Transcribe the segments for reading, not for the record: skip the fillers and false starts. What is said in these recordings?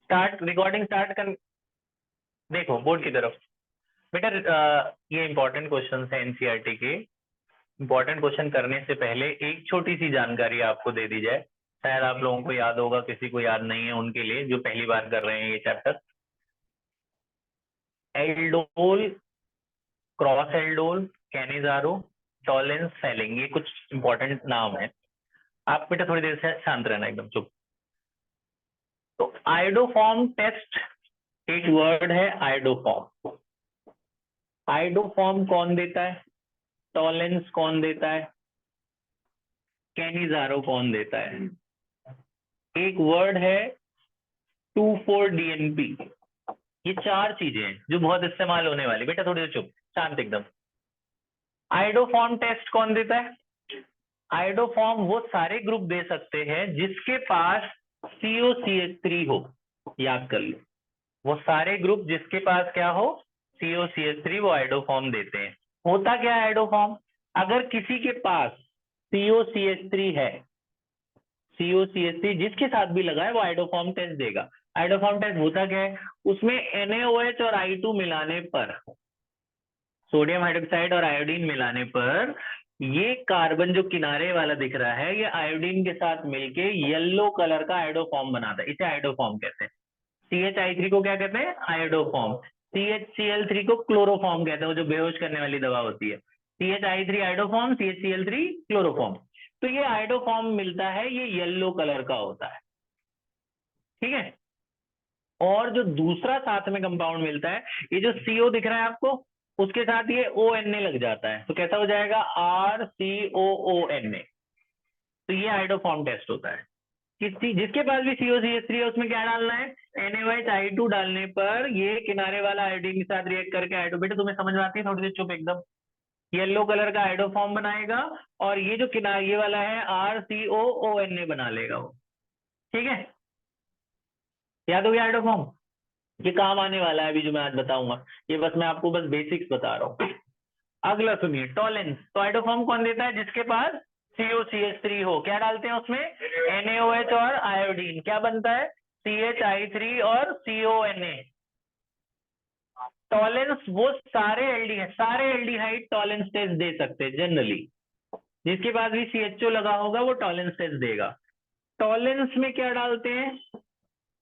Start recording start कर। देखो board की तरफ बेटा, ये इंपॉर्टेंट क्वेश्चन है एनसीईआरटी के। इंपॉर्टेंट क्वेश्चन करने से पहले एक छोटी सी जानकारी आपको दे दी जाए। शायद आप लोगों को याद होगा, किसी को याद नहीं है, उनके लिए जो पहली बार कर रहे हैं ये chapter. Aldol, cross aldol, Cannizzaro, Tollens, selling, ये कुछ इंपॉर्टेंट नाम है। आप बेटा थोड़ी देर से शांत रहना, एकदम चुप। तो आयोडोफॉर्म टेस्ट एक वर्ड है, आयोडोफॉर्म। आयोडोफॉर्म कौन देता है? टॉलेंस कौन देता है? कैनिजारो कौन देता है? एक वर्ड है 2,4-DNP। ये चार चीजें हैं जो बहुत इस्तेमाल होने वाली। बेटा थोड़ी देर चुप, शांत एकदम। आयोडोफॉर्म टेस्ट कौन देता है? आयोडोफॉर्म वो सारे ग्रुप दे सकते हैं जिसके पास COCH3 हो। याद कर लो, वो सारे ग्रुप जिसके पास क्या हो, COCH3, वो आयोडोफॉर्म देते हैं। होता क्या है आयोडोफॉर्म? अगर किसी के पास COCH3 है, COCH3 जिसके साथ भी लगा है वो आयोडोफॉर्म टेस्ट देगा। आयोडोफॉर्म टेस्ट होता क्या है? उसमें NaOH और I2 मिलाने पर, सोडियम हाइड्रोक्साइड और आयोडीन मिलाने पर, ये कार्बन जो किनारे वाला दिख रहा है, ये आयोडीन के साथ मिलके येलो कलर का आयोडोफॉर्म बनाता है। इसे आयोडोफॉर्म कहते हैं। CHI3 को क्या कहते हैं? आयोडोफॉर्म। CHCl3 को क्लोरोफॉर्म कहते हैं, वो जो बेहोश करने वाली दवा होती है। CHI3 iodoform, CHCl3 chloroform. तो ये आयोडोफॉर्म मिलता है, ये येलो कलर का होता है। ठीक है। और जो दूसरा साथ में कंपाउंड मिलता है, ये जो CO दिख रहा है आपको, उसके साथ ये ONA लग जाता है, तो कैसा हो जाएगा? RCOONA। तो ये आयोडोफॉर्म टेस्ट होता है। किसी जिसके पास भी COCH3 है, उसमें क्या डालना है? NaOH I2 डालने पर ये किनारे वाला आयोडीन के साथ रिएक्ट करके आयोडो, बेटा तुम्हें समझ में आती है? थोड़ी देर चुप एकदम। येलो कलर का आयोडोफॉर्म बनाएगा, और ये जो किनारे ये वाला है RCOONA बना लेगा वो। ठीक है, याद हो गया आयोडोफॉर्म? ये काम आने वाला है अभी जो मैं आज बताऊंगा। ये बस मैं आपको बस बेसिक्स बता रहा हूँ। अगला सुनिए, टॉलेंस। तो आयोडोफॉर्म कौन देता है? जिसके पास COCH3 हो। क्या डालते हैं उसमें? NaOH और आयोडीन, क्या बनता है? CHI3 और CONA। टॉलेंस वो सारे एल्डिहाइड टॉलेंस टेस्ट दे सकते हैं जनरली। जिसके पास भी CHO लगा होगा वो टॉलेंस टेस्ट देगा। टॉलेंस में क्या डालते हैं?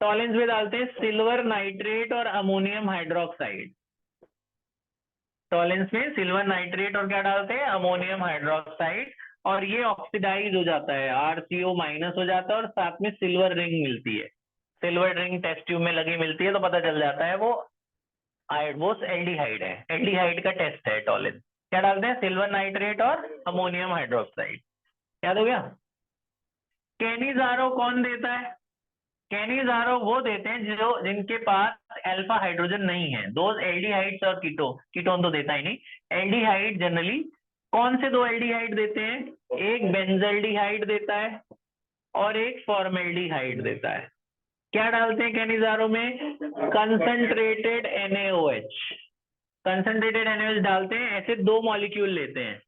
टॉलेंस में डालते हैं सिल्वर नाइट्रेट और अमोनियम हाइड्रोक्साइड। टॉलेंस में सिल्वर नाइट्रेट और क्या डालते हैं? Ammonium hydroxide. और ये ऑक्सीडाइज हो जाता है, RCO माइनस हो जाता है, और साथ में सिल्वर रिंग मिलती है। सिल्वर रिंग टेस्ट ट्यूब में लगी मिलती है, तो पता चल जाता है वो एल्डिहाइड है। एल्डिहाइड का टेस्ट है टॉलेंस। क्या डालते हैं? सिल्वर नाइट्रेट और अमोनियम हाइड्रोक्साइड। याद हो गया? कैनिजारो कौन देता है? कैनिजारो वो देते हैं जो जिनके पास अल्फा हाइड्रोजन नहीं है। दो एल्डिहाइड्स और कीटोन तो देता ही नहीं। एल्डिहाइड जनरली कौन से दो एल्डिहाइड देते हैं? एक बेंजल्डिहाइड देता है और एक फॉर्मेल्डिहाइड देता है। क्या डालते हैं कैनिजारो में? Concentrated NaOH। कंसंट्रेटेड NaOH डालते हैं। ऐसे दो मॉलिक्यूल लेते हैं,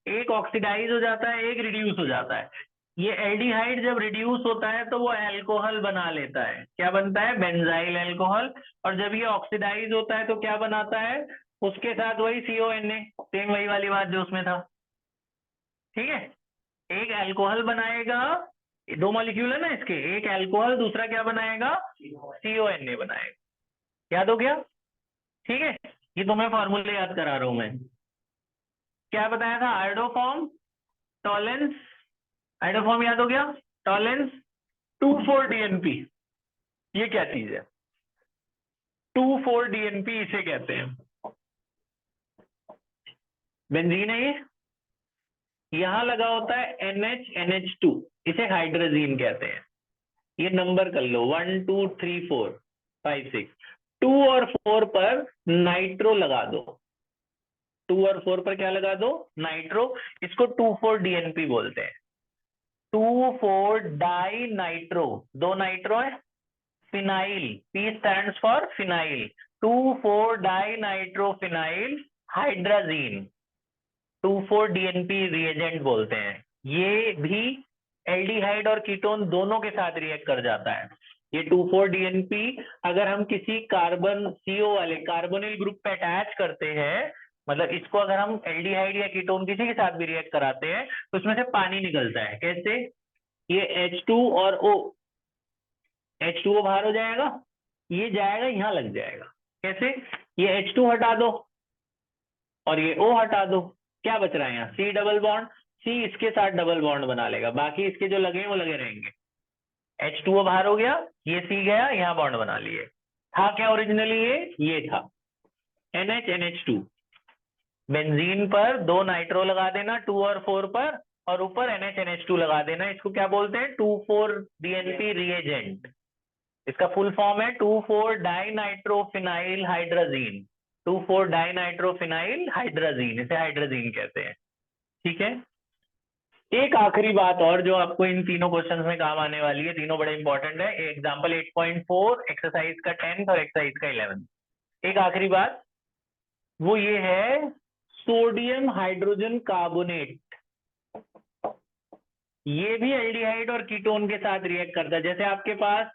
एक ऑक्सीडाइज हो जाता है, एक रिड्यूस हो जाता है। ये एल्डिहाइड जब रिड्यूस होता है तो वो अल्कोहल बना लेता है। क्या बनता है? Benzyl alcohol. और जब ये ऑक्सीडाइज होता है तो क्या बनाता है? उसके साथ वही CONA, सेम वही वाली बात जो उसमें था। ठीक है, एक अल्कोहल बनाएगा, दो मॉलिक्यूल है ना इसके, एक अल्कोहल, दूसरा क्या बनाएगा? CONA बनाएगा। याद हो गया? ठीक है, ये तुम्हें फॉर्मूले याद करा रहा हूं मैं। क्या बताया था? Iodoform, Tollens. आयोडोफॉर्म याद हो गया? Tollens, 2,4-DNP। ये क्या चीज है? 2,4-DNP इसे कहते हैं। बेंजीन है ये। यहां लगा होता है NH, NH2, इसे हाइड्रोजीन कहते हैं। ये नंबर कर लो, 1 2 3 4 5 6। 2 और 4 पर नाइट्रो लगा दो। 2 और 4 पर क्या लगा दो? नाइट्रो। इसको 2,4-DNP बोलते हैं। 2,4-डाई नाइट्रो, दो नाइट्रो है। Phenyl, P stands for phenyl. 2,4-डाई nitro phenyl hydrazine, 2,4-DNP reagent बोलते हैं। ये भी एल्डिहाइड और कीटोन दोनों के साथ रिएक्ट कर जाता है। ये 2,4-DNP अगर हम किसी कार्बन CO वाले कार्बोनिल ग्रुप पे अटैच करते हैं, मतलब इसको अगर हम एल्डिहाइड या कीटोन किसी के साथ भी रिएक्ट कराते हैं तो उसमें से पानी निकलता है। कैसे? ये H2 और O, H2O बाहर हो जाएगा, ये जाएगा यहाँ लग जाएगा। कैसे? ये H2 हटा दो और ये O हटा दो, क्या बच रहा है यहाँ? C डबल बॉन्ड, C इसके साथ डबल बॉन्ड बना लेगा, बाकी इसके जो लगे हैं वो लगे रहेंगे। H2O बाहर हो गया, ये C गया, यहाँ बॉन्ड बना लिए। था क्या ओरिजिनली? ये था NH2। बेंजीन पर 2 नाइट्रो लगा देना 2 और 4 पर, और ऊपर NH2 लगा देना। इसको क्या बोलते हैं? 2,4-DNP reagent. इसका फुल फॉर्म है 2,4-डाइनाइट्रोफिनाइल हाइड्राजीन। 2,4-डाइनाइट्रोफिनाइल हाइड्राजीन, इसे हाइड्राजीन कहते हैं। ठीक है। एक आखिरी बात और जो आपको इन तीनों क्वेश्चंस में काम आने वाली है, तीनों बड़े इंपॉर्टेंट है। एग्जांपल 8.4, एक्सरसाइज का 10th और एक्सरसाइज का 11th। एक आखिरी बात वो ये है, सोडियम हाइड्रोजन कार्बोनेट, ये भी एल्डिहाइड और कीटोन के साथ रिएक्ट करता है। जैसे आपके पास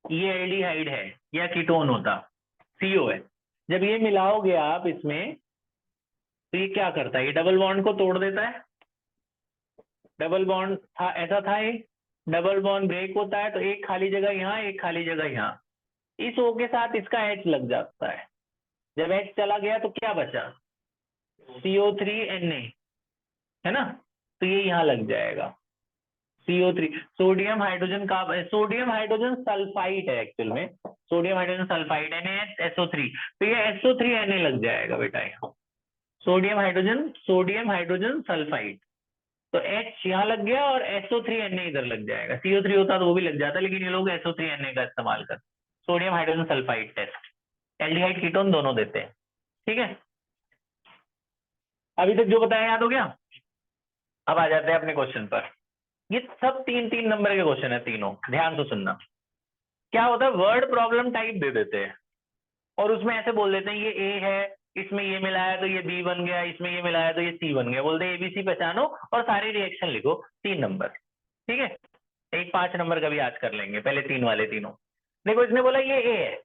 ये एल्डिहाइड है या कीटोन होता, CO है, जब ये मिलाओगे आप इसमें तो ये क्या करता है? ये डबल बॉन्ड को तोड़ देता है। डबल बॉन्ड था, ऐसा था, ये डबल बॉन्ड ब्रेक होता है तो एक खाली जगह यहाँ, एक खाली जगह यहाँ, इस O के साथ इसका H लग जाता है। जब H चला गया तो क्या बचा? CO3Na, है ना? तो ये यहाँ लग जाएगा CO3, सोडियम हाइड्रोजन का, सोडियम हाइड्रोजन सल्फाइड है एक्चुअल में, सोडियम हाइड्रोजन सल्फाइड NaSO3, तो ये SO3Na लग जाएगा बेटा यहाँ। सोडियम हाइड्रोजन सल्फाइड, तो H यहाँ लग गया और SO3Na इधर लग जाएगा। CO3 होता तो वो भी लग जाता, लेकिन ये लोग SO3Na का इस्तेमाल कर, sodium hydrogen sulphide test, aldehyde ketone दोनों देते हैं। ठीक है, अभी तक जो बताया याद हो गया? अब आ जाते हैं अपने क्वेश्चन पर। ये सब 3-3 नंबर के क्वेश्चन है तीनों, ध्यान से सुनना। क्या होता है, वर्ड प्रॉब्लम टाइप दे देते हैं और उसमें ऐसे बोल देते हैं ये A है, इसमें ये मिलाया तो ये B बन गया, इसमें ये मिलाया तो ये C बन गया, बोलते हैं ABC पहचानो और सारे रिएक्शन लिखो। 3 नंबर, ठीक है। एक 5 नंबर का भी आज कर लेंगे, पहले 3 वाले तीनों। देखो इसने बोला ये A है,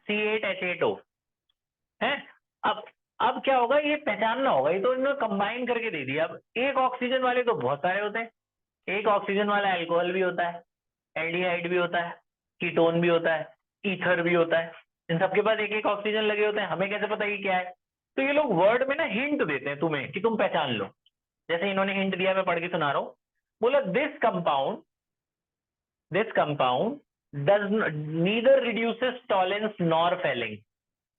C8H8O है। अब क्या होगा, ये पहचानना होगा, ये तो इन्होंने कंबाइन करके दे दिया। अब एक ऑक्सीजन वाले तो बहुत सारे होते हैं, एक ऑक्सीजन वाला अल्कोहल भी होता है, एल्डिहाइड भी होता है, कीटोन भी होता है, ईथर भी होता है, इन सबके पास एक एक ऑक्सीजन लगे होते हैं। हमें कैसे पता ये क्या है? तो ये लोग वर्ड में ना हिंट देते हैं तुम्हें कि तुम पहचान लो। जैसे इन्होंने हिंट दिया, मैं पढ़ के सुना रहा हूं। बोला this compound does neither reduces Tollens nor Fehling.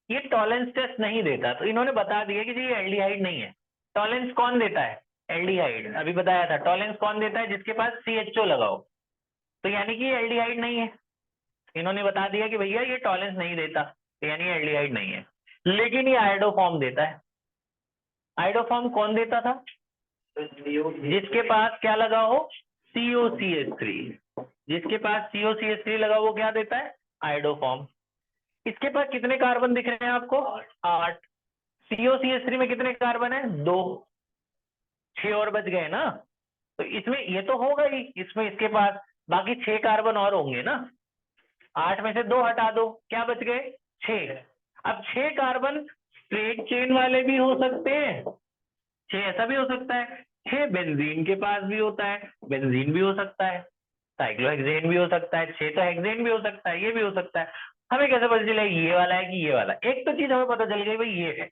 ये टॉलेंस टेस्ट नहीं देता, तो इन्होंने बता दिया कि ये एल्डिहाइड नहीं है। टॉलेंस कौन देता है? एल्डिहाइड, अभी बताया था। टॉलेंस कौन देता है? जिसके पास CHO लगाओ, तो यानी कि ये एल्डिहाइड नहीं है। इन्होंने बता दिया कि भैया ये टॉलेंस नहीं देता, तो यानी एल्डिहाइड नहीं है। लेकिन ये आयोडोफॉर्म देता है। आयोडोफॉर्म कौन देता था? जिसके पास क्या लगा हो? COCH3। जिसके पास COCH3 लगा वो क्या देता है? आयोडोफॉर्म। इसके पास कितने कार्बन दिख रहे हैं आपको? 8। COCH3 में कितने कार्बन है? 2। 6 और बच गए ना। तो इसमें ये तो होगा ही, इसमें इसके पास बाकी 6 कार्बन और होंगे ना। 8 में से 2 हटा दो, क्या बच गए? 6। अब 6 कार्बन स्ट्रेट चेन वाले भी हो सकते हैं, 6 ऐसा भी हो सकता है, 6 बेंजीन के पास भी होता है, बेंजीन भी हो सकता है, साइक्लोहेक्सेन भी हो सकता है, 6 तो हेक्सेन भी हो सकता है, ये भी हो सकता है। हमें कैसे पता चलेगा ये वाला है कि ये वाला? एक तो चीज हमें पता चल गई भाई ये है।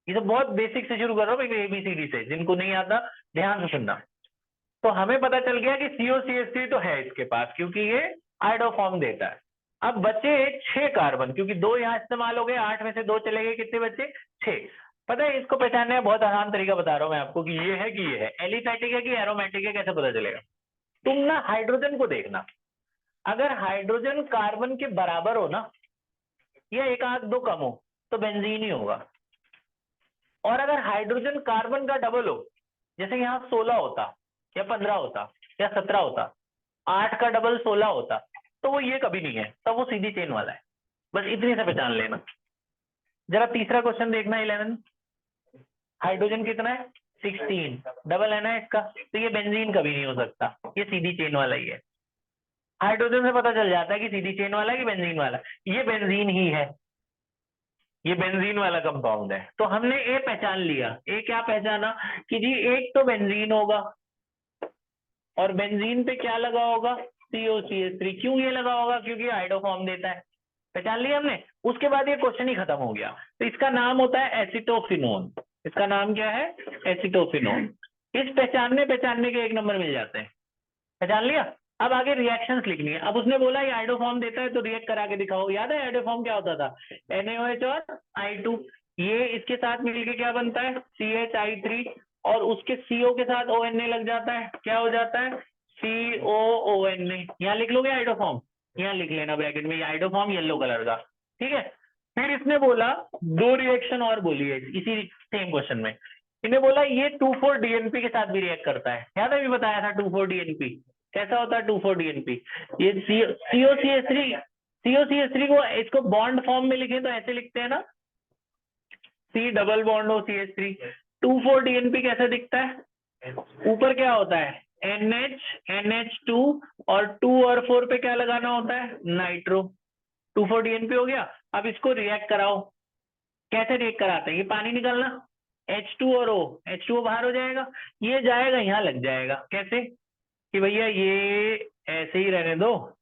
ये तो बहुत बेसिक से शुरू कर रहा हूँ, ABCD से, जिनको नहीं आता ध्यान से सुनना। तो हमें पता चल गया कि COCH3 तो है इसके पास, क्योंकि ये आयोडोफॉर्म देता है। अब बचे 6 कार्बन, क्योंकि 2 यहाँ इस्तेमाल हो गए, 8 में से 2 चले गए, कितने बचे? 6। पता है इसको पहचानने का बहुत आसान तरीका बता रहा हूं मैं आपको कि ये है कि ये है, एलिफैटिक है कि एरोमेटिक है, कैसे पता चलेगा? तुम ना हाइड्रोजन को देखना, अगर हाइड्रोजन कार्बन के बराबर हो ना, या एक आध दो कम हो, तो बेंजीन ही होगा। और अगर हाइड्रोजन कार्बन का डबल हो, जैसे यहाँ 16 होता या 15 होता या 17 होता, 8 का डबल 16 होता, तो वो ये कभी नहीं है, तब वो सीधी चेन वाला है। बस इतनी से पहचान लेना। जरा तीसरा क्वेश्चन देखना 11। हाइड्रोजन कितना है? 16, डबल है ना इसका, तो ये बेंजीन कभी नहीं हो सकता, ये सीधी चेन वाला ही है। हाइड्रोजन से पता चल जाता है कि सीधी चेन वाला है कि बेंजीन वाला। ये बेंजीन ही है, ये बेंजीन वाला कंपाउंड है। तो हमने ए पहचान लिया। ए क्या पहचाना कि जी एक तो बेंजीन होगा, और बेंजीन पे क्या लगा होगा, COCH3। क्यों ये लगा होगा, क्योंकि हाइड्रोफॉर्म देता है। पहचान लिया हमने। उसके बाद ये क्वेश्चन ही खत्म हो गया। तो इसका नाम होता है एसिटोफिनोन। इसका नाम क्या है, एसिटोफिनोन। इस पहचानने पहचानने के 1 नंबर मिल जाते हैं। पहचान लिया। अब आगे रिएक्शंस लिखनी है। अब उसने बोला ये आइडोफॉर्म देता है तो रिएक्ट करा के दिखाओ। याद है आइडोफॉर्म क्या होता था, NaOH और I2। ये इसके साथ मिलके क्या बनता है, CH3, और उसके CO के साथ ONA लग जाता है, क्या हो जाता है, COONA। यहाँ लिख लोगे आइडोफॉर्म, यहाँ लिख लेना ब्रैकेट में, आइडोफॉर्म येलो कलर का, ठीक है। फिर इसने बोला 2 रिएक्शन और बोली है इसी सेम क्वेश्चन में। इन्हें बोला ये 2,4-DNP के साथ भी रिएक्ट करता है। याद है, अभी बताया था 2,4-DNP कैसा होता है। 2,4-DNP, ये COCH3 को इसको बॉन्ड फॉर्म में लिखे तो ऐसे लिखते हैं ना, C डबल बॉन्ड हो CH3। 2,4-DNP कैसे दिखता है, ऊपर क्या होता है, NH NH2, और 2 और 4 पे क्या लगाना होता है, नाइट्रो। 2,4-DNP हो गया। अब इसको रिएक्ट कराओ। कैसे रिएक्ट कराते हैं, ये पानी निकलना, H2 और O, H2O बाहर हो जाएगा, ये जाएगा यहाँ लग जाएगा। कैसे कि भैया ये ऐसे ही रहने दो,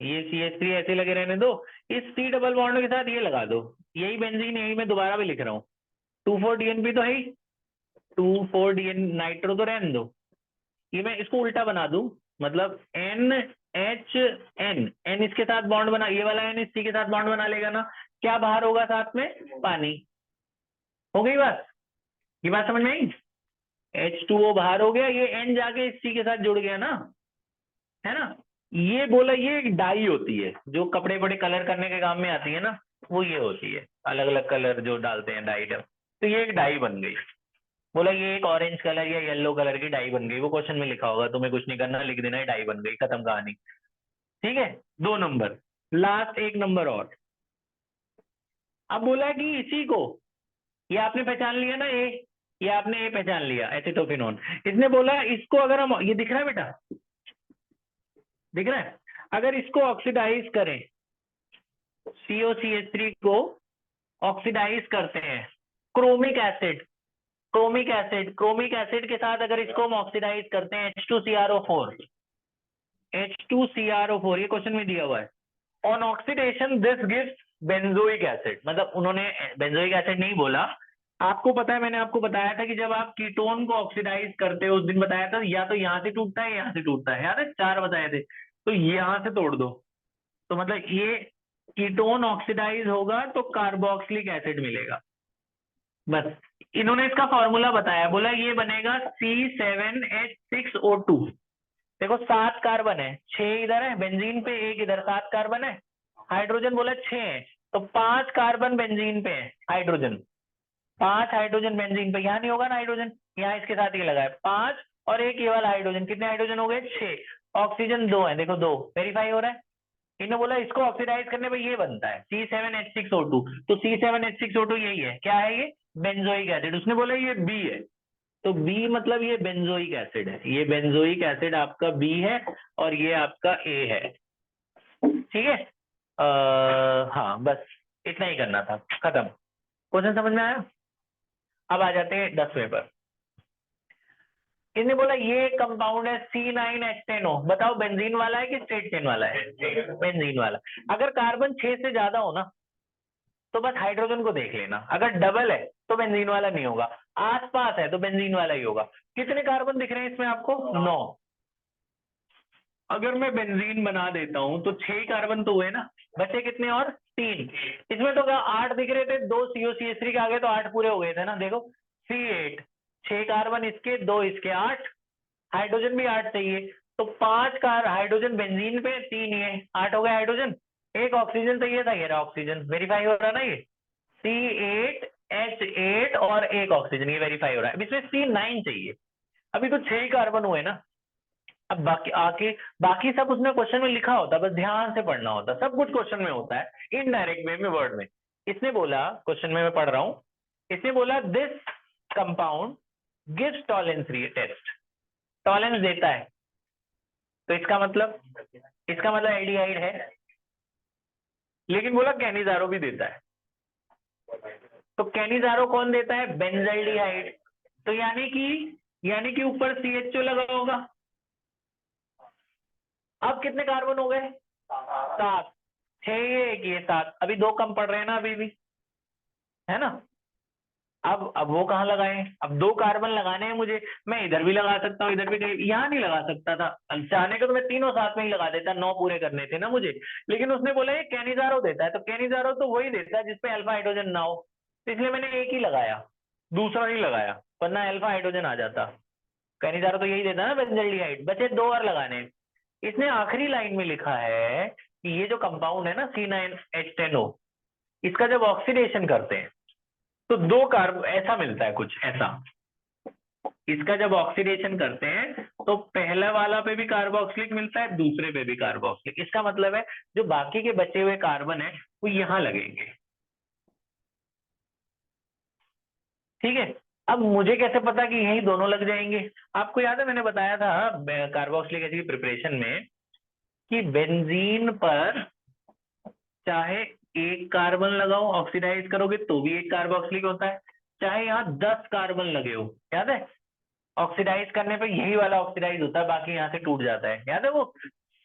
ये CH3 ऐसे लगे रहने दो, इस C डबल बॉन्ड के साथ ये लगा दो, यही बेंजीन, यही मैं दोबारा भी लिख रहा हूँ। 2,4-DNP तो है ही, 2,4-DN नाइट्रो तो रहने दो। ये मैं इसको उल्टा बना दूं, मतलब NHN, N इसके साथ बॉन्ड बना, ये वाला N इस C के साथ बॉन्ड बना लेगा ना, क्या बाहर होगा साथ में, पानी। हो गई बात, ये बात समझ में आई। H2O बाहर हो गया, ये N जाके इस C के साथ जुड़ गया ना, है ना। ये बोला ये एक डाई होती है जो कपड़े बड़े कलर करने के काम में आती है ना, वो ये होती है, अलग अलग कलर जो डालते हैं डाई। तो ये एक डाई बन गई। बोला ये एक ऑरेंज कलर या येलो कलर की डाई बन गई। वो क्वेश्चन में लिखा होगा, तुम्हें कुछ नहीं करना, लिख देना है डाई बन गई, खत्म कहानी। ठीक है, 2 नंबर। लास्ट 1 नंबर और। अब बोला कि इसी को, ये आपने पहचान लिया ना ए, ये आपने ए पहचान लिया एसिटोफिनोन। इसने बोला इसको अगर हम, ये दिख रहा है बेटा, दिख रहा है, अगर इसको ऑक्सीडाइज करें, COCH3 को ऑक्सीडाइज करते हैं, क्रोमिक एसिड, क्रोमिक एसिड के साथ अगर इसको हम ऑक्सीडाइज करते हैं, H2CrO4, H2CrO4, ये क्वेश्चन में दिया हुआ है। On oxidation this gives benzoic acid. मतलब उन्होंने बेंजोइक एसिड नहीं बोला, आपको पता है, मैंने आपको बताया था कि जब आप कीटोन को ऑक्सीडाइज करते हो, उस दिन बताया था, या तो यहाँ से टूटता है, यहाँ से टूटता है, याद है 4 बताए थे। तो यहाँ से तोड़ दो, तो मतलब ये कीटोन ऑक्सीडाइज होगा तो कार्बोक्सिलिक एसिड मिलेगा। बस इन्होंने इसका फॉर्मूला बताया, बोला ये बनेगा C7H6O2। देखो 7 कार्बन है, 6 इधर है बेंजीन पे, 1 इधर, 7 कार्बन है। हाइड्रोजन बोला 6 है, तो 5 कार्बन बेंजीन पे है हाइड्रोजन, 5 हाइड्रोजन बेंजीन पे। यहाँ नहीं होगा ना हाइड्रोजन, यहाँ इसके साथ ये लगा है 5, और 1 ये वाला हाइड्रोजन, कितने हाइड्रोजन हो गए, 6। ऑक्सीजन 2 है, देखो 2 वेरीफाई हो रहा है। इन्होंने बोला इसको ऑक्सीडाइज करने पे ये बनता है C7H6O2। तो C7H6O2 यही है, क्या है ये, बेंजोइक एसिड। उसने बोला ये बी है, तो बी मतलब ये बेंजोइक एसिड है, ये बेंजोइक एसिड आपका बी है, और ये आपका ए है। ठीक है, हाँ बस इतना ही करना था, खत्म। क्वेश्चन समझ में आया। अब आ जाते हैं 10वें पर। इसने बोला ये कंपाउंड है C9H10O, बताओ बेंजीन वाला है कि स्ट्रेट चेन वाला है, बेंजीन वाला। अगर कार्बन 6 से ज्यादा हो ना, तो बस हाइड्रोजन को देख लेना, अगर डबल है तो बेंजीन वाला नहीं होगा, आसपास है तो बेंजीन वाला ही होगा। कितने कार्बन दिख रहे हैं इसमें आपको, 9। अगर मैं बेंजीन बना देता हूं तो 6 कार्बन तो हुए ना, बचे कितने और 3। इसमें तो 8 दिख रहे थे, 2 COCH3 के आगे तो 8 पूरे हो गए थे ना, देखो C8, 6 कार्बन इसके, 2 इसके, 8। हाइड्रोजन भी 8 चाहिए, तो 5 कार हाइड्रोजन बेंजीन पे, 3 ये, 8 हो गए हाइड्रोजन। एक ऑक्सीजन चाहिए था, ये रहा ऑक्सीजन, वेरीफाई हो रहा ना ये, C8H8 और एक ऑक्सीजन, ये वेरीफाई हो रहा है। अब इसमें C9 चाहिए, अभी तो 6 कार्बन हुए ना। अब बाकी आके बाकी सब उसने क्वेश्चन में लिखा होता, बस ध्यान से पढ़ना होता, सब कुछ क्वेश्चन में होता है इनडायरेक्ट वे में, वर्ड में। इसने बोला, क्वेश्चन में मैं पढ़ रहा हूं, इसने बोला this compound gives Tollens test, Tollens देता है। तो इसका मतलब एल्डिहाइड है, लेकिन बोला कैनिजारो भी देता है। तो कैनिजारो कौन देता है? बेंजाल्डिहाइड। तो यानी कि ऊपर CHO लगा होगा। अब कितने कार्बन हो गए? 7। 6 ये 7, अभी 2 कम पड़ रहे हैं ना अभी भी, है ना। अब वो कहाँ लगाए? अब 2 कार्बन लगाने हैं मुझे, मैं इधर भी लगा सकता हूँ, इधर भी, यहाँ नहीं लगा सकता था। चाहने को तो मैं तीनों साथ में ही लगा देता, 9 पूरे करने थे ना मुझे, लेकिन उसने बोला ये कैनिजारो देता है, तो कैनिजारो तो वही देता है जिसपे अल्फा हाइड्रोजन ना हो, तो इसलिए मैंने एक ही लगाया, दूसरा नहीं लगाया, वरना अल्फा हाइड्रोजन आ जाता। कैनिजारो तो यही देता है ना, बेंजाल्डिहाइड। बचे 2 और लगाने। इसने आखिरी लाइन में लिखा है कि ये जो कंपाउंड है ना C9H10O, इसका जब ऑक्सीडेशन करते हैं तो 2 कार्ब ऐसा मिलता है, कुछ ऐसा। इसका जब ऑक्सीडेशन करते हैं तो पहला वाला पे भी कार्बोक्सिलिक मिलता है, दूसरे पे भी कार्बोक्सिलिक। इसका मतलब है जो बाकी के बचे हुए कार्बन है वो यहां लगेंगे। ठीक है। अब मुझे कैसे पता कि यही दोनों लग जाएंगे? आपको याद है मैंने बताया था कार्बोक्सिलिक एसिड की प्रिपरेशन में कि बेंजीन पर चाहे एक कार्बन लगाओ, ऑक्सीडाइज करोगे तो भी एक कार्बोक्सिलिक होता है, चाहे यहाँ 10 कार्बन लगे हो, याद है ऑक्सीडाइज करने पे यही वाला ऑक्सीडाइज होता है, बाकी यहाँ से टूट जाता है। याद है वो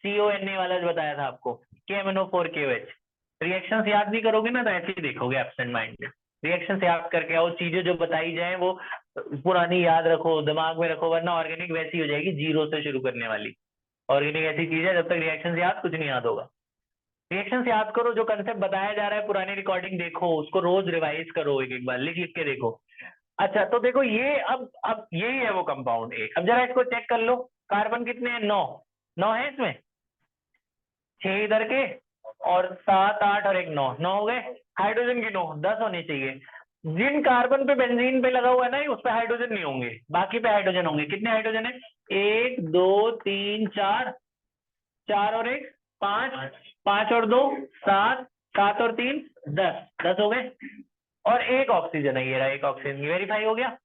CONA वाला जो बताया था आपको, KMNO4KOH। रिएक्शंस याद नहीं करोगे ना तो ऐसे ही देखोगे एब्सेंट माइंड में। रिएक्शंस याद करके आओ, चीजें जो बताई जाए वो पुरानी याद रखो, दिमाग में रखो, वरना ऑर्गेनिक वैसी हो जाएगी जीरो से शुरू करने वाली। ऑर्गेनिक ऐसी चीज है जब तक रिएक्शंस याद कुछ नहीं याद होगा। रिएक्शंस याद करो, जो कंसेप्ट बताया जा रहा है पुरानी रिकॉर्डिंग देखो, उसको रोज रिवाइज करो, एक एक बार लिख लिख के देखो। अच्छा तो देखो ये अब यही है वो कंपाउंड ए। अब जरा इसको चेक कर लो, कार्बन कितने हैं? 9। 9 है इसमें, 6 इधर के और 7 8 और एक 9, 9 हो गए। हाइड्रोजन गिनो, 10 होने चाहिए। जिन कार्बन पे बेंजीन पे लगा हुआ है ना उस पे हाइड्रोजन नहीं होंगे, बाकी पे हाइड्रोजन होंगे। कितने हाइड्रोजन है? 1 2 3 4, 4 और 1 5, 5 और 2 7, 7 और 3 10, 10 हो गए। और एक ऑक्सीजन है, ये रहा एक ऑक्सीजन, वेरीफाई हो गया।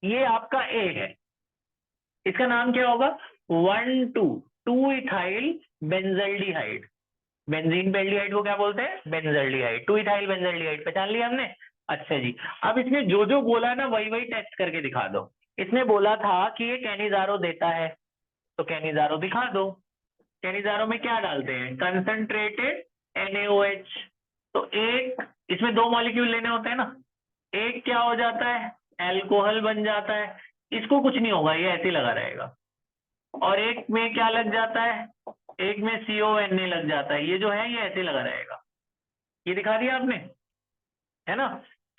ये आपका ए है, इसका नाम क्या होगा? 1,2 इथाइल बेंजल्डिहाइड। बेंजीन पे एल्डिहाइड को क्या बोलते हैं? बेंजल्डिहाइड। 2 इथाइल बेंजल्डिहाइड पहचान लिया हमने। अच्छा जी, अब इसने जो जो बोला ना वही वही टेस्ट करके दिखा दो। इसने बोला था कि ये कैनिजारो देता है, तो कैनिजारो दिखा दो। कैनिजारो में क्या डालते हैं? Concentrated NaOH। तो एक इसमें 2 मॉलिक्यूल लेने होते हैं ना, एक क्या हो जाता है? एल्कोहल बन जाता है। इसको कुछ नहीं होगा, ये ऐसे ही लगा रहेगा। और एक में क्या लग जाता है? एक में CONA लग जाता है, ये जो है ये ऐसे ही लगा रहेगा। ये दिखा दिया आपने, है ना।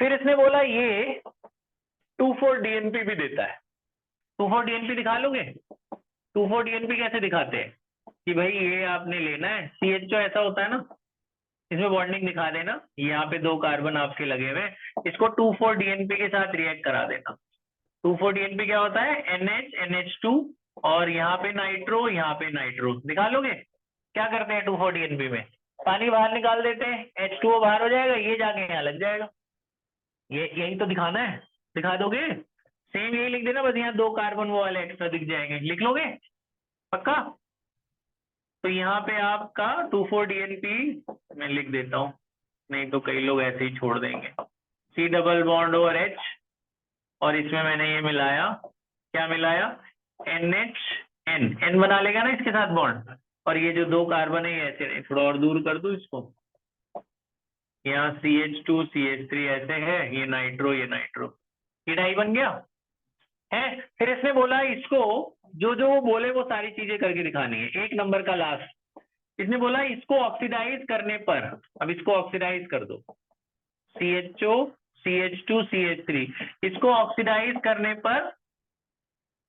फिर इसने बोला ये 2,4-DNP भी देता है। 2,4-DNP दिखा लोगे? 2,4-DNP कैसे दिखाते हैं कि भाई ये आपने लेना है, CHO ऐसा होता है ना, इसमें बॉन्डिंग दिखा देना, यहाँ पे 2 कार्बन आपके लगे हुए, इसको 2,4-DNP के साथ रिएक्ट करा देना। 2,4-DNP क्या होता है? NH NH2 और यहाँ पे नाइट्रो, यहाँ पे नाइट्रो। दिखा लोगे क्या करते हैं 2,4-DNP में? पानी बाहर निकाल देते हैं, H2O बाहर हो जाएगा, ये जाके यहाँ लग जाएगा। ये यही तो दिखाना है, दिखा दोगे? सेम यही लिख देना, बस यहाँ 2 कार्बन वो वाले एक्स्ट्रा दिख जाएंगे, लिख लोगे पक्का? तो यहाँ पे आपका 2,4-DNP मैं लिख देता हूँ, नहीं तो कई लोग ऐसे ही छोड़ देंगे। C double bond over H, और इसमें मैंने ये मिलाया, क्या मिलाया? NH N बना लेगा ना इसके साथ बॉन्ड, और ये जो 2 कार्बन है ये ऐसे नहीं, थोड़ा और दूर कर दूं इसको, यहाँ CH2 CH3 ऐसे है, ये नाइट्रो ये नाइट्रो, ये डाई बन गया है। फिर इसने बोला इसको जो जो वो बोले वो सारी चीजें करके दिखानी है। 1 नंबर का लास्ट, इसने बोला इसको ऑक्सीडाइज करने पर, अब इसको ऑक्सीडाइज कर दो, CHO CH2 CH3, इसको ऑक्सीडाइज करने पर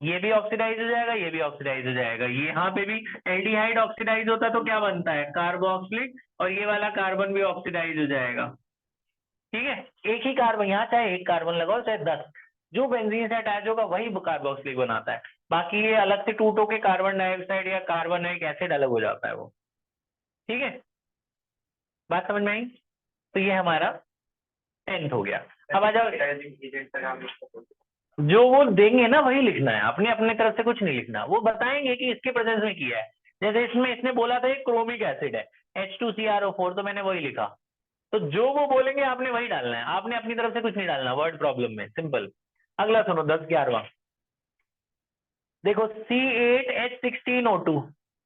ये भी ऑक्सीडाइज हो जाएगा, ये भी ऑक्सीडाइज हो जाएगा। ये यहाँ पे भी एल्डिहाइड ऑक्सीडाइज होता है तो क्या बनता है? कार्बोक्सिलिक, और ये वाला कार्बन भी ऑक्सीडाइज हो जाएगा। ठीक है, एक ही कार्बन, यहाँ चाहे 1 कार्बन लगाओ चाहे 10, जो बेंजीन से अटैच होगा वही कार्बोक्सिलिक बनाता है। बाकी ये अलग से टूटो के कार्बन डाइऑक्साइड या कार्बोनिक एसिड अलग हो जाता है वो। ठीक है, बात समझ में आई? तो ये हमारा 10th हो गया। अब आ जाओ, जो वो देंगे ना वही लिखना है, अपने अपने तरफ से कुछ नहीं लिखना। वो बताएंगे कि इसके प्रेजेंस में किया है, जैसे इसमें इसने बोला था ये क्रोमिक एसिड है, H2CrO4, तो मैंने वही लिखा। तो जो वो बोलेंगे आपने वही डालना है, आपने अपनी तरफ से कुछ नहीं डालना वर्ड प्रॉब्लम में, सिंपल। अगला सुनो 10/11वां, देखो C8H16O2,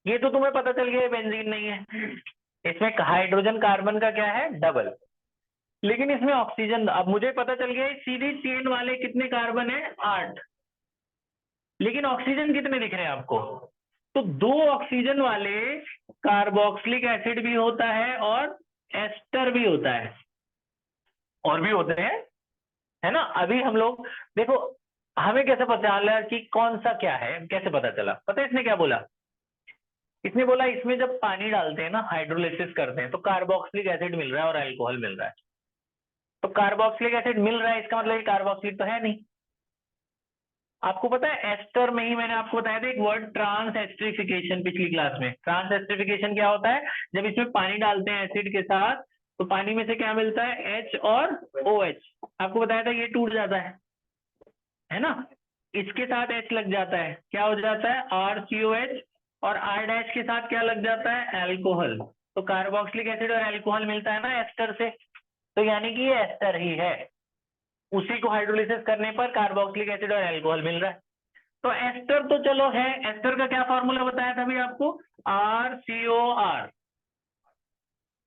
ये तो तुम्हें पता चल गया बेंजीन नहीं है, इसमें हाइड्रोजन कार्बन का क्या है, डबल। लेकिन इसमें ऑक्सीजन, अब मुझे पता चल गया सीधी चेन वाले कितने कार्बन है, 8, लेकिन ऑक्सीजन कितने दिख रहे हैं आपको, तो 2 ऑक्सीजन वाले कार्बोक्सिलिक एसिड भी होता है और एस्टर भी होता है, और भी होते हैं, है ना। अभी हम लोग देखो, हमें कैसे पता चला कि कौन सा क्या है, कैसे पता चला, पता है इसने क्या बोला, इसने बोला इसमें जब पानी डालते हैं ना, हाइड्रोलिसिस करते हैं, तो कार्बोक्सिलिक एसिड मिल रहा है और अल्कोहल मिल रहा है। तो कार्बोक्सिलिक एसिड मिल रहा है, इसका मतलब ये कार्बोक्सिलिक तो है नहीं। आपको पता है एस्टर में ही मैंने आपको बताया था एक वर्ड, ट्रांस एस्टरिफिकेशन, पिछली क्लास में। ट्रांस एस्टरिफिकेशन क्या होता है, जब इसमें पानी डालते हैं एसिड के साथ, तो पानी में से क्या मिलता है, H और OH। आपको बताया था ये टूट जाता है ना, इसके साथ H लग जाता है, क्या हो जाता है, RCOH, और R डैश के साथ क्या लग जाता है, अल्कोहल। तो कार्बोक्सिलिक एसिड और अल्कोहल मिलता है ना एस्टर से, तो यानी कि ये एस्टर ही है, उसी को हाइड्रोलिसिस करने पर कार्बोक्सिलिक एसिड और अल्कोहल मिल रहा है। तो एस्टर तो चलो है, एस्टर का क्या फॉर्मूला बताया था अभी आपको, RCOR।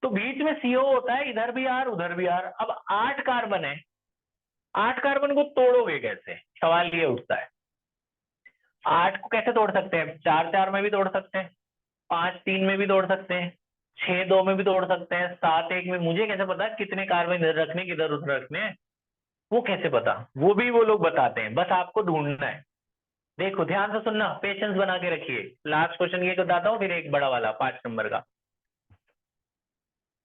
तो बीच में CO होता है, इधर भी R उधर भी R। अब 8 कार्बन है, 8 कार्बन को तोड़ोगे कैसे, सवाल ये उठता है। 8 को कैसे तोड़ सकते हैं, 4-4 में भी तोड़ सकते हैं, 5-3 में भी तोड़ सकते हैं, 6-2 में भी तोड़ सकते हैं, 7-1 में। मुझे कैसे पता कितने कार्बन इधर रखने किधर उधर रखने हैं, वो कैसे पता, वो भी वो लोग बताते हैं, बस आपको ढूंढना है। देखो ध्यान से सुनना, पेशेंस बना के रखिए। लास्ट क्वेश्चन ये बताता हूँ, फिर एक बड़ा वाला 5 नंबर का।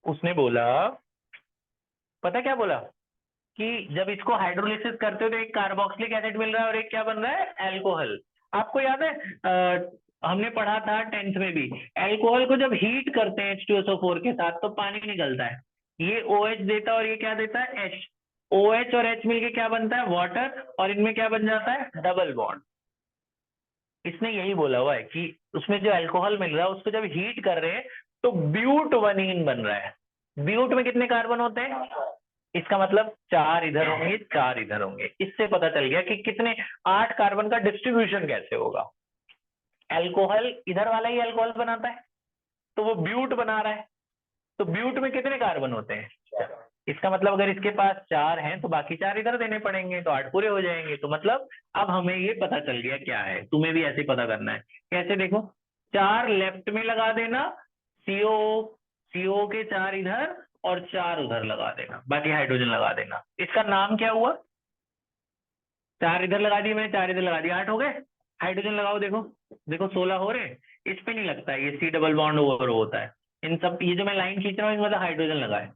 उसने बोला, पता क्या बोला, कि जब इसको हाइड्रोलिसिस करते हो तो एक कार्बोक्सिलिक एसिड मिल रहा है और एक क्या बन रहा है, अल्कोहल। आपको याद है हमने पढ़ा था 10th में भी, अल्कोहल को जब हीट करते हैं H2SO4 के साथ तो पानी निकलता है, ये OH देता है और ये क्या देता है, H। OH और H मिलके क्या बनता है, वाटर, और इनमें क्या बन जाता है, डबल बॉन्ड। इसने यही बोला हुआ है कि उसमें जो अल्कोहल मिल रहा है उसको जब हीट कर रहे हैं तो ब्यूटवनीन बन रहा है। ब्यूट में कितने कार्बन होते हैं, इसका मतलब 4 इधर होंगे 4 इधर होंगे। इससे पता चल गया कि कितने 8 कार्बन का डिस्ट्रीब्यूशन कैसे होगा। अल्कोहल इधर वाला ही अल्कोहल बनाता है, तो वो ब्यूट बना रहा है, तो ब्यूट में कितने कार्बन होते हैं, इसका मतलब अगर इसके पास 4 हैं तो बाकी 4 इधर देने पड़ेंगे, तो 8 पूरे हो जाएंगे। तो मतलब अब हमें ये पता चल गया क्या है, तुम्हें भी ऐसे पता करना है। कैसे, देखो 4 लेफ्ट में लगा देना, CO के 4 इधर और 4 उधर लगा देना, बाकी हाइड्रोजन लगा देना। इसका नाम क्या हुआ, 4 इधर लगा दिए मैंने, 4 इधर लगा दिए, 8 हो गए। हाइड्रोजन लगाओ, देखो देखो 16 हो रहे। इस पे नहीं लगता है, ये C डबल बॉन्ड ओवर होता है। इन सब, ये जो मैं लाइन खींच रहा हूँ इसमें मतलब हाइड्रोजन लगा है।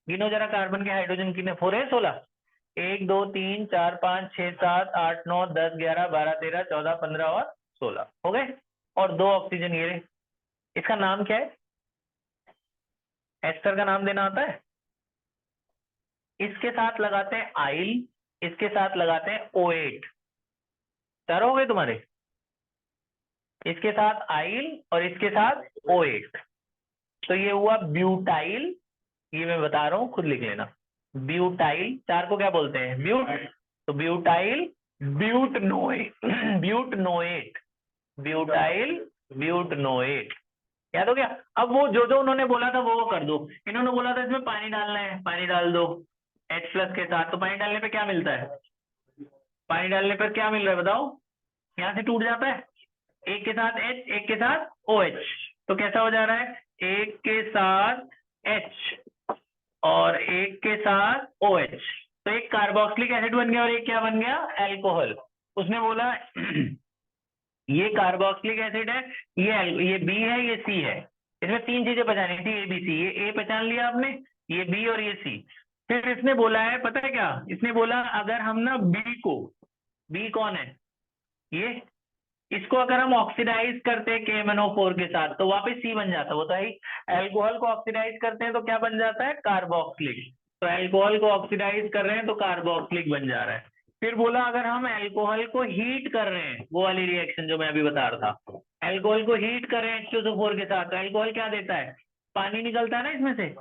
गिनो जरा कार्बन के हाइड्रोजन कितने, 4 है 16, 1 2 3 4 5 6 7 8 9 10 11 12 13 14 15 और 16 हो गए, और 2 ऑक्सीजन ये रहे। इसका नाम क्या है, एस्टर का नाम देना आता है। इसके साथ लगाते हैं आइल, इसके साथ लगाते हैं O8, 4 हो गए तुम्हारे, इसके साथ आइल और इसके साथ O8, तो ये हुआ ब्यूटाइल। ये मैं बता रहा हूं, खुद लिख लेना। ब्यूटाइल, 4 को क्या बोलते हैं, ब्यूट, तो ब्यूटाइल ब्यूटनोएट, ब्यूटनोएट, ब्यूटाइल ब्यूटनोएट। याद हो गया। अब वो जो जो उन्होंने बोला था वो कर दो। इन्होंने बोला था इसमें पानी डालना है, पानी डाल दो H+ के साथ, तो पानी डालने पे क्या मिलता है, पानी डालने पर क्या मिल रहा है बताओ, यहां से टूट जाता है, एक के साथ H एक के साथ OH, तो कैसा हो जा रहा है, एक के साथ H और एक के साथ OH, तो एक कार्बोक्सिलिक एसिड बन गया और एक क्या बन गया, अल्कोहल। उसने बोला ये कार्बोक्सिलिक एसिड है, ये B है, ये C है। इसमें 3 चीजें पहचानी थी, ABC, ये A पहचान लिया आपने, ये B और ये C। फिर इसने बोला है, पता है क्या, इसने बोला अगर हम ना B कौन है, ये, इसको अगर हम ऑक्सीडाइज करते हैं KMnO4 के साथ तो वापस C बन जाता है, वो तो है ही। अल्कोहल को ऑक्सीडाइज करते हैं तो क्या बन जाता है, कार्बोक्सिलिक। तो अल्कोहल को ऑक्सीडाइज कर रहे हैं तो कार्बोक्सिलिक बन जा रहा है। फिर बोला अगर हम अल्कोहल को हीट कर रहे हैं, वो वाली रिएक्शन जो मैं अभी बता रहा था, एल्कोहल को हीट करें H2SO4 के साथ, तो एल्कोहल क्या देता है, पानी निकलता है ना इसमें से,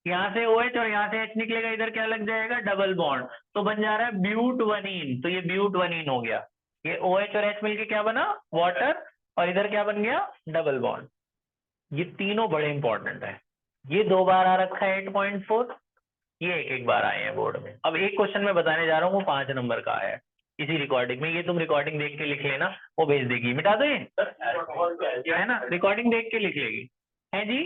यहाँ से OH और यहाँ से H निकलेगा, इधर क्या लग जाएगा, डबल बॉन्ड, तो बन जा रहा है ब्यूटवनीन, तो ये ब्यूटवनीन हो गया। ये OH और H मिलके क्या बना, वाटर, और इधर क्या बन गया, डबल बॉन्ड। ये तीनों बड़े इंपॉर्टेंट है। ये 2 बार आ रखा है 8.4, ये एक बार आए हैं बोर्ड में। अब एक क्वेश्चन मैं बताने जा रहा हूँ, वो 5 नंबर का है इसी रिकॉर्डिंग में, ये तुम रिकॉर्डिंग देख के लिख लेना, वो भेज देगी, मिटा दो ये, है ना, रिकॉर्डिंग देख के लिख लेगी, है जी।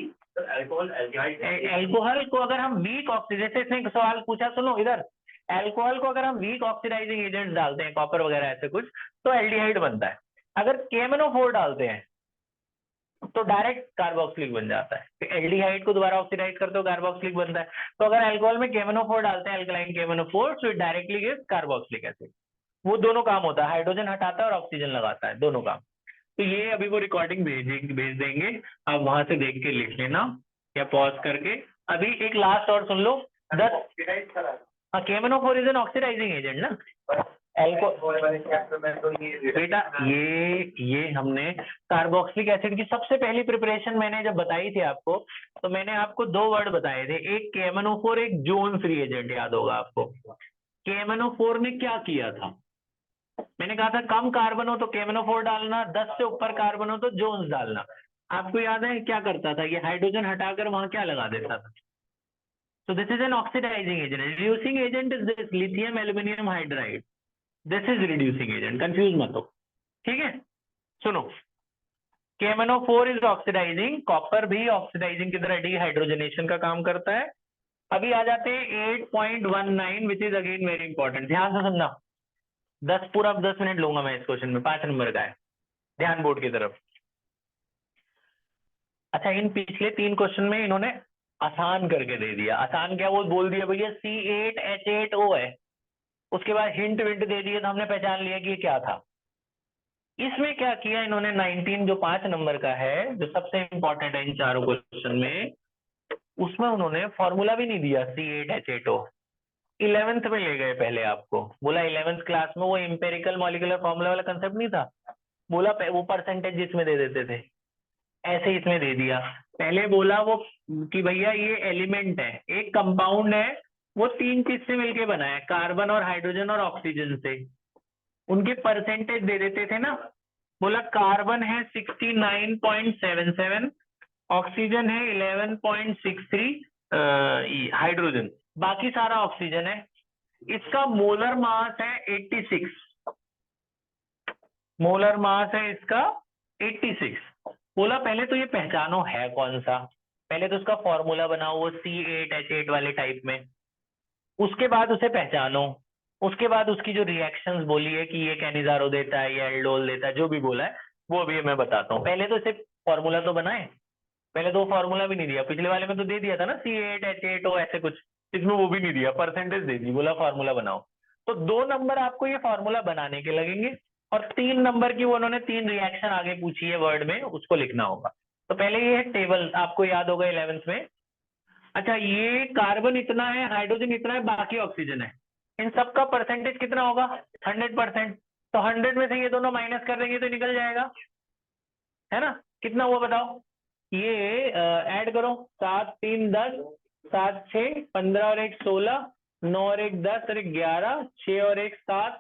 एल्कोहल को अगर हम वीक ऑक्सीजन, जैसे इसने एक सवाल पूछा, सुनो इधर, एल्कोहल को अगर हम वीक ऑक्सीडाइजिंग एजेंट डालते हैं, कॉपर वगैरह ऐसे कुछ, तो एल्डिहाइड बनता है। अगर KMnO4 डालते हैं तो डायरेक्ट कार्बोक्सिलिक बन जाता है। तो एल्डिहाइड को दोबारा ऑक्सीडाइज करते हो, कार्बोक्सिलिक बनता है। तो अगर अल्कोहल में KMnO4 डालते हैं, alkaline KMnO4, so it directly gives carboxylic acid. वो दोनों काम होता है, हाइड्रोजन हटाता है और ऑक्सीजन लगाता है, दोनों काम। तो ये अभी वो रिकॉर्डिंग भेज देंगे, आप वहां से देख के लिख लेना या पॉज करके। अभी एक लास्ट और सुन लो, 10, हाँ, KMnO4 is an oxidising agent ना, बेटा ये हमने कार्बोक्सिलिक एसिड की सबसे पहली प्रिपरेशन मैंने जब बताई थी आपको, तो मैंने आपको 2 वर्ड बताए थे, एक KMnO4, एक जोन्स रिएजेंट, याद होगा आपको। KMnO4 ने क्या किया था, मैंने कहा था कम कार्बन हो तो KMnO4 डालना, 10 से ऊपर कार्बन हो तो जोन्स डालना। आपको याद है क्या करता था, ये हाइड्रोजन हटाकर वहां क्या लगा देता था। So this is an oxidizing agent. Reducing agent is this lithium aluminum hydride. This is reducing agent. Confuse मत हो, ठीक है। सुनो, KMnO4 is oxidizing, कॉपर भी ऑक्सीडाइजिंग की तरह डिहाइड्रोजनेशन का काम करता है। अभी आ जाते हैं 8.19, which is again very important, ध्यान से सुनना। 10 मिनट लूंगा मैं इस क्वेश्चन में, 5 नंबर का है, ध्यान बोर्ड की तरफ। अच्छा, इन पिछले 3 क्वेश्चन में इन्होंने आसान करके दे दिया। आसान क्या, वो बोल दिया भैया C8H8O है, उसके बाद हिंट विंट दे दिए, तो हमने पहचान लिया कि ये क्या था। इसमें क्या किया इन्होंने, 19 जो 5 नंबर का है, जो सबसे इंपॉर्टेंट है इन चारों क्वेश्चन में, उसमें उन्होंने फॉर्मूला भी नहीं दिया C8H8O। 11th में ले गए पहले आपको, बोला 11th क्लास में वो इंपेरिकल मॉलिक्यूलर फॉर्मूला वाला कंसेप्ट नहीं था, बोला वो परसेंटेज जिसमें दे देते थे, ऐसे इसमें दे दिया। पहले बोला वो कि भैया ये एलिमेंट है, एक कंपाउंड है, वो 3 चीज से मिलके बना है, कार्बन और हाइड्रोजन और ऑक्सीजन से, उनके परसेंटेज दे देते थे ना। बोला कार्बन है 69.77, ऑक्सीजन है 11.63, हाइड्रोजन, बाकी सारा ऑक्सीजन है। इसका मोलर मास है 86, मोलर मास है इसका 86। बोला पहले तो ये पहचानो है कौन सा, पहले तो उसका फॉर्मूला बनाओ वो C8H8 वाले टाइप में, उसके बाद उसे पहचानो, उसके बाद उसकी जो रिएक्शंस बोली है कि ये कैनिजारो देता है, ये एल्डोल देता है, जो भी बोला है वो भी मैं बताता हूँ। पहले तो इसे फॉर्मूला तो बनाए, पहले तो वो फॉर्मूला भी नहीं दिया, पिछले वाले में तो दे दिया था ना C8H8O ऐसे कुछ, इसमें वो भी नहीं दिया, परसेंटेज दे दी, बोला फॉर्मूला बनाओ। तो 2 नंबर आपको ये फॉर्मूला बनाने के लगेंगे, और 3 नंबर की वो उन्होंने 3 रिएक्शन आगे पूछी है वर्ड में, उसको लिखना होगा। तो पहले ये टेबल आपको याद होगा 11th में। अच्छा, ये कार्बन इतना है, हाइड्रोजन इतना है, बाकी ऑक्सीजन है, इन सबका परसेंटेज कितना होगा, 100%। तो 100 में से ये दोनों माइनस कर देंगे तो निकल जाएगा, है ना। कितना हुआ बताओ, ये ऐड करो, 7 3 10, 7 6 15 और 1 16, 9 और 1 10 और 1 11, 6 और 1 7,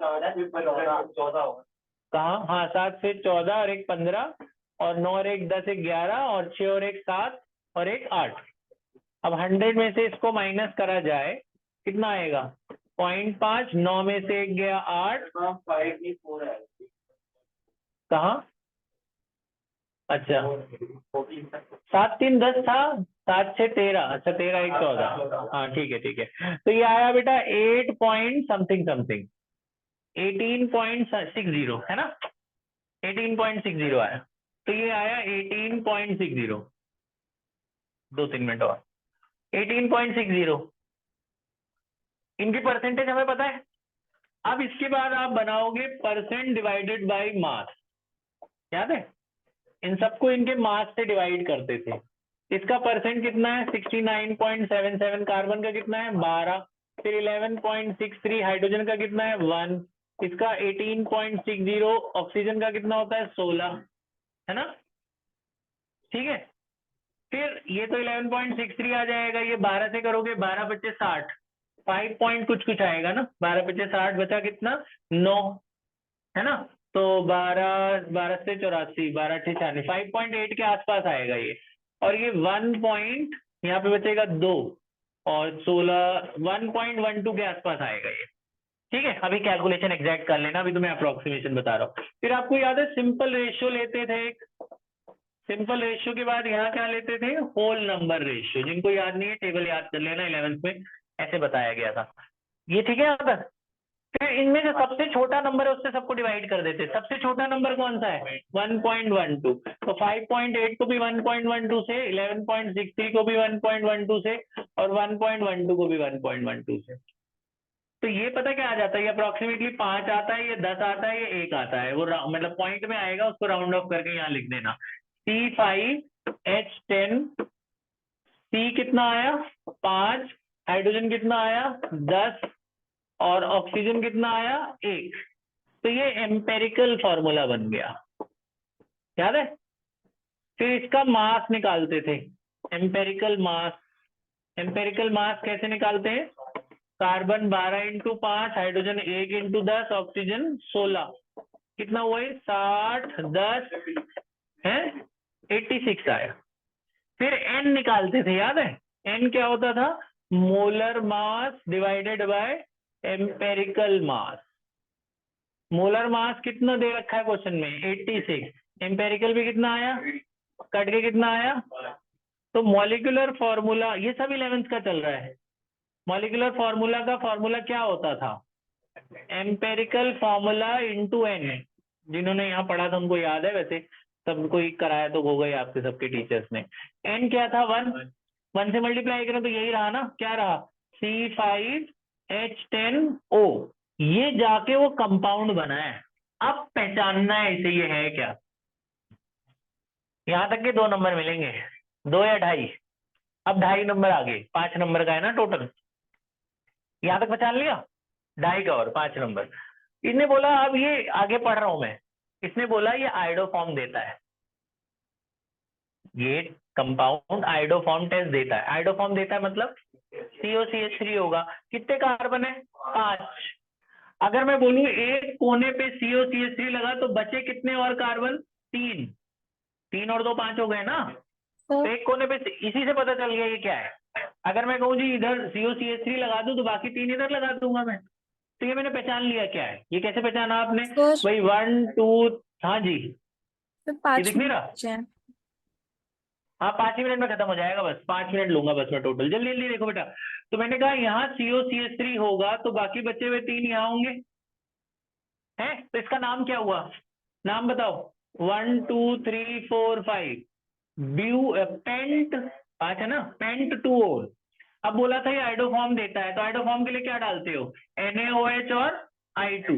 14 कहाँ, हाँ 7 से 14 और 1 15, और 9 और 1 10 1 11, और 6 और 1 7 और 1 8। अब 100 में से इसको माइनस करा जाए, कितना आएगा, 0.5, 9 में से 1 गया 8, कहाँ, अच्छा 7 3 10 था, 7 6 13, अच्छा 13 1 14, हाँ ठीक है ठीक है। तो ये आया बेटा 8 पॉइंट समथिंग समथिंग, 18.60 है ना, 18.60 आया। तो ये आया 18.60, 2-3 मिनट और, 18.60 इनकी परसेंटेज हमें पता है। अब इसके बाद आप बनाओगे परसेंट डिवाइडेड बाय मास, याद है, इन सबको इनके मास से डिवाइड करते थे। इसका परसेंट कितना है, 69.77, कार्बन का कितना है 12, फिर 11.63, हाइड्रोजन का कितना है 1, इसका 18.60, ऑक्सीजन का कितना होता है 16, है ना। ठीक है। फिर ये तो 11.63 आ जाएगा, ये 12 से करोगे 12 बचे 60, 5 पॉइंट कुछ कुछ आएगा ना, 12 बचे 60, बचा कितना 9, है ना। तो 12 से 84, 12 से 46, 5.8 के आसपास आएगा ये। और ये 1 पॉइंट यहाँ पे बचेगा 2 और 16, 1.12 के आसपास आएगा ये। ठीक है, अभी कैलकुलेशन एग्जैक्ट कर लेना, अभी तो मैं अप्रोक्सीमेशन बता रहा हूँ। फिर आपको याद है सिंपल रेशियो लेते थे एक, सिंपल रेशियो के बाद यहाँ क्या लेते थे, होल नंबर रेशियो। जिनको याद नहीं है टेबल याद कर लेना, 11th में ऐसे बताया गया था ये। ठीक है यहाँ तक। फिर इनमें जो सबसे छोटा नंबर है उससे सबको डिवाइड कर देते। सबसे छोटा नंबर कौन सा है, 1.12। तो 5.8 को भी 1.12 से, 11.63 को भी 1.12 से, और 1.12 को भी 1.12 से। तो ये पता क्या आ जाता है, ये अप्रोक्सीमेटली 5 आता है, ये 10 आता है, ये 1 आता है, वो मतलब पॉइंट में आएगा, उसको राउंड ऑफ करके यहाँ लिख देना। C5H10, C कितना आया 5, हाइड्रोजन कितना आया 10, और ऑक्सीजन कितना आया 1। तो ये एम्पेरिकल फॉर्मूला बन गया, याद है। फिर इसका मास निकालते थे, एम्पेरिकल मास। एम्पेरिकल मास कैसे निकालते हैं, carbon 12 into 5, hydrogen 1 into 10, oxygen 16, कितना हुआ है 60, 10 है 86 आया। फिर एन निकालते थे, याद है एन क्या होता था, molar mass divided by empirical mass. Molar mass कितना दे रखा है क्वेश्चन में 86, एम्पेरिकल भी कितना आया, कट के कितना आया। तो मॉलिक्यूलर फॉर्मूला, ये सब 11th का चल रहा है। मॉलिक्यूलर फॉर्मूला का फॉर्मूला क्या होता था, एम्पेरिकल फॉर्मूला इंटू एन। जिन्होंने यहाँ पढ़ा था उनको याद है, वैसे सबको ही कराया तो होगा ही आपके सबके टीचर्स ने। एन क्या था 1, 1 से मल्टीप्लाई करें तो यही रहा ना, क्या रहा C5H10O। ये जाके वो कंपाउंड बना है। अब पहचानना है इसे, ये है क्या। यहां तक के 2 नंबर मिलेंगे, 2 या 2.5। अब 2.5 नंबर आगे, 5 नंबर का है ना टोटल। यहां तक पहचान लिया, 2.5 का और 5 नंबर। इसने बोला, अब ये आगे पढ़ रहा हूं मैं, इसने बोला ये आयोडोफॉर्म देता है, ये कंपाउंड आयोडोफॉर्म टेस्ट देता है। आयोडोफॉर्म देता है मतलब COCH3 होगा। कितने कार्बन है 5। अगर मैं बोलूं एक कोने पे COCH3 लगा तो बचे कितने और कार्बन 3, 3 और 2 5 हो गए ना। तो एक कोने पे, इसी से पता चल गया ये क्या है। अगर मैं कहूँ जी इधर COCH3 लगा दूं तो बाकी 3 इधर लगा दूंगा मैं। तो ये मैंने पहचान लिया क्या है। ये कैसे पहचाना आपने भाई, 1 2, हाँ जी ये दिख नहीं रहा। हाँ 5 ही मिनट में खत्म हो जाएगा, बस 5 मिनट लूंगा बस मैं टोटल। जल्दी जल्दी देखो बेटा। तो मैंने कहा यहाँ COCH3 होगा तो बाकी बचे हुए 3 यहाँ होंगे, हैं। तो इसका नाम क्या हुआ, नाम बताओ। 1 2 3 4 5 पेंट, 5 है ना, पेंट 2O। अब बोला था ये आयोडोफॉर्म देता है, तो आयोडोफॉर्म के लिए क्या डालते हो, NaOH और I2।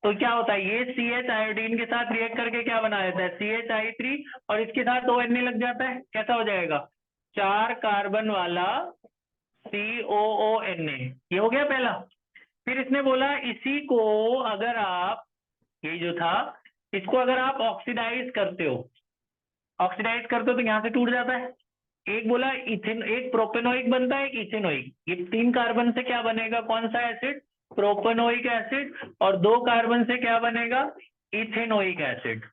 तो क्या होता है, ये CH आयोडीन के साथ रिएक्ट करके क्या बना देता है CHI3, और इसके साथ ONA लग जाता है। कैसा हो जाएगा, 4 कार्बन वाला COONA। ये हो गया पहला। फिर इसने बोला इसी को अगर आप, ये जो था, इसको अगर आप ऑक्सीडाइज करते हो, ऑक्सीडाइज करते हो तो यहाँ से टूट जाता है। एक बोला इथिन, एक प्रोपेनोइक बनता है, एक इथेनोइक। ये 3 कार्बन से क्या बनेगा, कौन सा एसिड, प्रोपेनोइक एसिड। और 2 कार्बन से क्या बनेगा, इथेनोइक एसिड।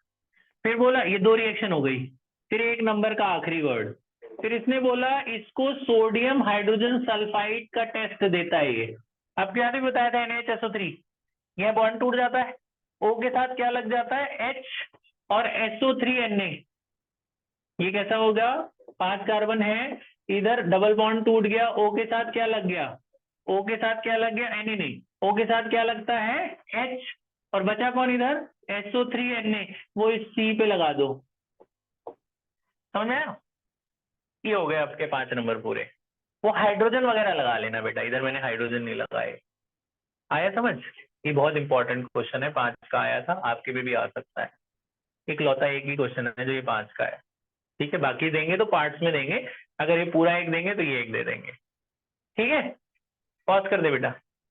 फिर बोला ये 2 रिएक्शन हो गई। फिर 1 नंबर का आखिरी वर्ड। फिर इसने बोला इसको सोडियम हाइड्रोजन सल्फाइड का टेस्ट देता है ये। आपके यहाँ भी बताया था NaHSO3, यह बॉन्ड टूट जाता है, O के साथ क्या लग जाता है H, और SO3Na। ये कैसा होगा, 5 कार्बन है, इधर डबल बॉन्ड टूट गया, O के साथ क्या लग गया, O के साथ क्या लग गया नहीं, O के साथ क्या लगता है H, और बचा कौन इधर SO3Na, वो इस C पे लगा दो। समझ में आया। ये हो गए आपके 5 नंबर पूरे। वो हाइड्रोजन वगैरह लगा लेना बेटा, इधर मैंने हाइड्रोजन नहीं लगाए। आया समझ। ये बहुत इंपॉर्टेंट क्वेश्चन है, 5 का आया था, आपके भी आ सकता है। इकलौता एक ही क्वेश्चन है जो ये 5 का है। ठीक है, बाकी देंगे तो पार्ट्स में देंगे, अगर ये पूरा 1 देंगे तो ये 1 दे देंगे। ठीक है, पॉज कर दे बेटा।